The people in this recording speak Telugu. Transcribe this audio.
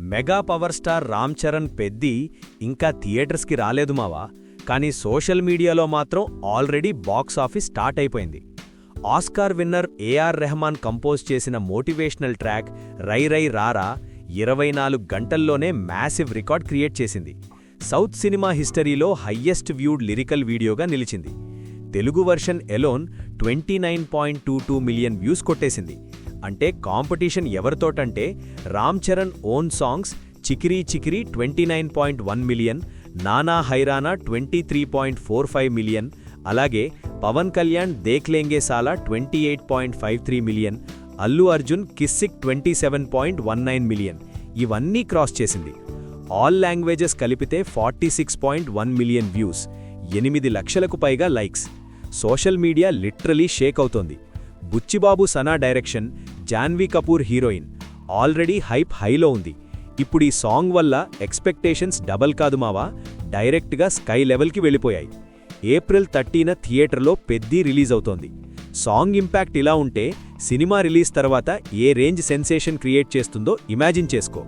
Mega power star Ram Charan Peddi ఇంకా థియేటర్స్కి రాలేదు మావా, కానీ సోషల్ మీడియాలో మాత్రం ఆల్రెడీ బాక్స్ ఆఫీస్ స్టార్ట్ అయిపోయింది. Oscar winner AR Rahman compose చేసిన మోటివేషనల్ ట్రాక్ రై రై రారా 24 గంటల్లోనే మ్యాసివ్ రికార్డ్ క్రియేట్ చేసింది. సౌత్ సినిమా హిస్టరీలో హయ్యెస్ట్ వ్యూడ్ లిరికల్ వీడియోగా నిలిచింది. Telugu version alone 29.22 million views కొట్టేసింది. అంటే కాంపిటీషన్ ఎవరితోటంటే Ram Charan own songs Chikiri Chikiri 29.1 million, Nana Hyrana 23.45 million, అలాగే పవన్ కళ్యాణ్ దేఖ్లేంగే సాలా 28.53 మిలియన్, అల్లు అర్జున్ కిస్సిక్ 27.19 మిలియన్ ఇవన్నీ క్రాస్ చేసింది. ఆల్ లాంగ్వేజెస్ కలిపితే 46.1 మిలియన్ వ్యూస్, 8 లక్షలకు పైగా likes. Social media literally shake అవుతోంది. Buchi Babu Sana direction, Janhvi Kapoor heroine, already hype హైలో ఉంది. ఇప్పుడీ సాంగ్ వల్ల ఎక్స్పెక్టేషన్స్ డబల్ కాదు మావా, డైరెక్ట్గా స్కై లెవెల్కి వెళ్ళిపోయాయి. ఏప్రిల్ 30న థియేటర్లో పెద్ది రిలీజ్ అవుతోంది. సాంగ్ ఇంపాక్ట్ ఇలా ఉంటే సినిమా రిలీజ్ తర్వాత ఏ రేంజ్ సెన్సేషన్ క్రియేట్ చేస్తుందో ఇమాజిన్ చేసుకో.